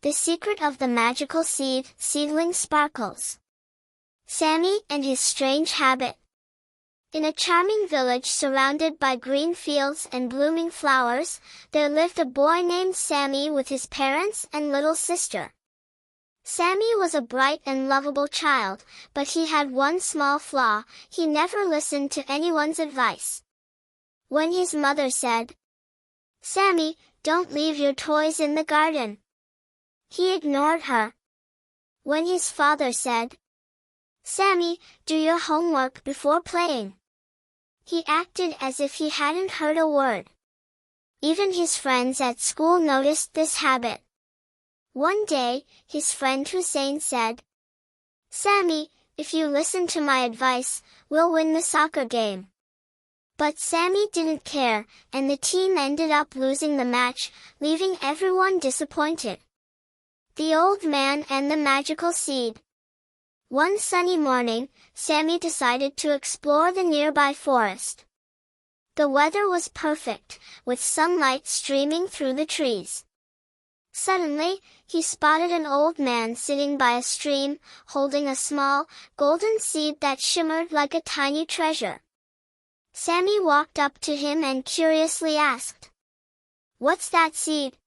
The secret of the magical seedling sparkles. Sami and his strange habit. In a charming village surrounded by green fields and blooming flowers, there lived a boy named Sami with his parents and little sister. Sami was a bright and lovable child, but he had one small flaw: he never listened to anyone's advice. When his mother said, "Sami, don't leave your toys in the garden," he ignored her. When his father said, "Sami, do your homework before playing," he acted as if he hadn't heard a word. Even his friends at school noticed this habit. One day, his friend Hussein said, "Sami, if you listen to my advice, we'll win the soccer game." But Sami didn't care, and the team ended up losing the match, leaving everyone disappointed. The Old Man and the Magical Seed. One sunny morning, Sami decided to explore the nearby forest. The weather was perfect, with sunlight streaming through the trees. Suddenly, he spotted an old man sitting by a stream, holding a small, golden seed that shimmered like a tiny treasure. Sami walked up to him and curiously asked, "What's that seed?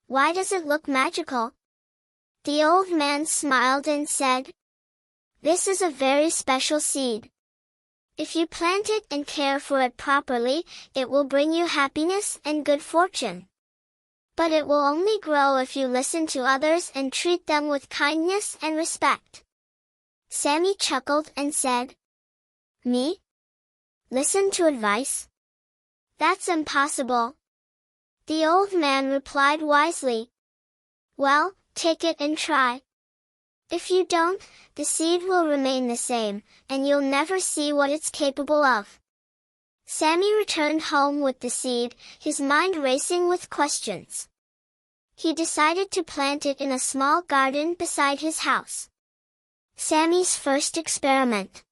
Why does it look magical?" The old man smiled and said, "This is a very special seed. If you plant it and care for it properly, it will bring you happiness and good fortune. But it will only grow if you listen to others and treat them with kindness and respect." Sami chuckled and said, "Me? Listen to advice? That's impossible." The old man replied wisely, "Well, take it and try. If you don't, the seed will remain the same, and you'll never see what it's capable of." Sami returned home with the seed, his mind racing with questions. He decided to plant it in a small garden beside his house. Sami's first experiment.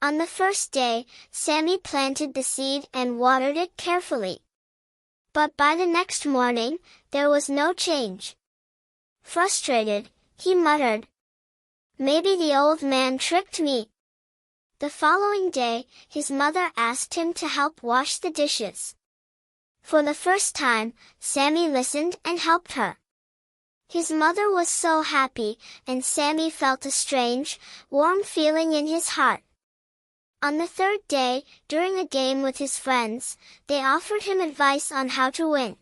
On the first day, Sami planted the seed and watered it carefully. But by the next morning, there was no change. Frustrated, he muttered, "Maybe the old man tricked me." The following day, his mother asked him to help wash the dishes. For the first time, Sami listened and helped her. His mother was so happy, and Sami felt a strange, warm feeling in his heart. On the third day, during a game with his friends, they offered him advice on how to win.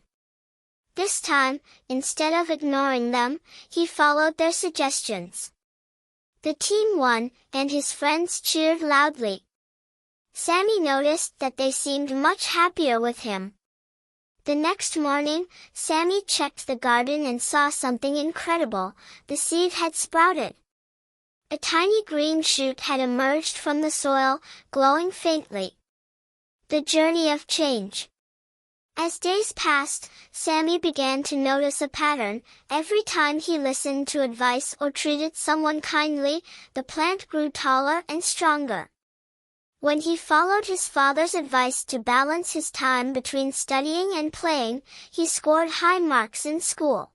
This time, instead of ignoring them, he followed their suggestions. The team won, and his friends cheered loudly. Sami noticed that they seemed much happier with him. The next morning, Sami checked the garden and saw something incredible: the seed had sprouted. A tiny green shoot had emerged from the soil, glowing faintly. The journey of change. As days passed, Sami began to notice a pattern. Every time he listened to advice or treated someone kindly, the plant grew taller and stronger. When he followed his father's advice to balance his time between studying and playing, he scored high marks in school.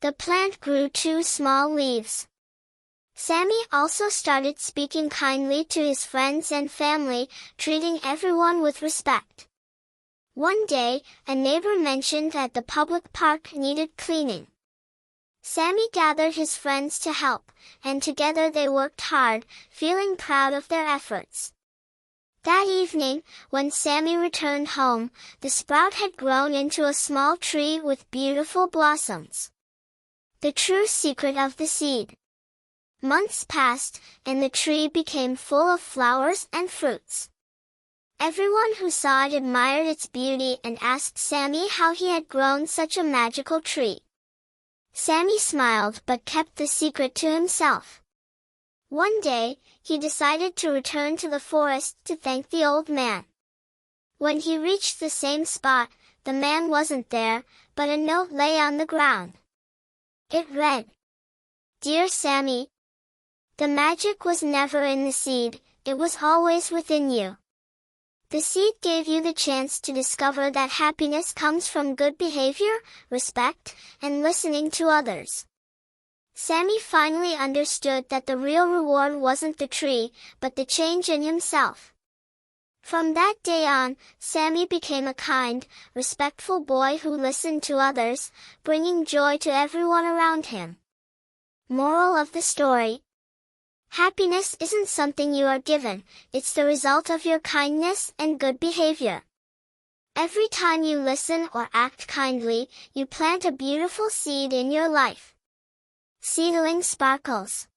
The plant grew 2 small leaves. Sami also started speaking kindly to his friends and family, treating everyone with respect. One day, a neighbor mentioned that the public park needed cleaning. Sami gathered his friends to help, and together they worked hard, feeling proud of their efforts. That evening, when Sami returned home, the sprout had grown into a small tree with beautiful blossoms. The true secret of the seed. Months passed, and the tree became full of flowers and fruits. Everyone who saw it admired its beauty and asked Sami how he had grown such a magical tree. Sami smiled but kept the secret to himself. One day, he decided to return to the forest to thank the old man. When he reached the same spot, the man wasn't there, but a note lay on the ground. It read, "Dear Sami, the magic was never in the seed, it was always within you. The seed gave you the chance to discover that happiness comes from good behavior, respect, and listening to others. Sami finally understood that the real reward wasn't the tree, but the change in himself. From that day on, Sami became a kind, respectful boy who listened to others, bringing joy to everyone around him. Moral of the story: happiness isn't something you are given, it's the result of your kindness and good behavior. Every time you listen or act kindly, you plant a beautiful seed in your life. Seedling sparkles.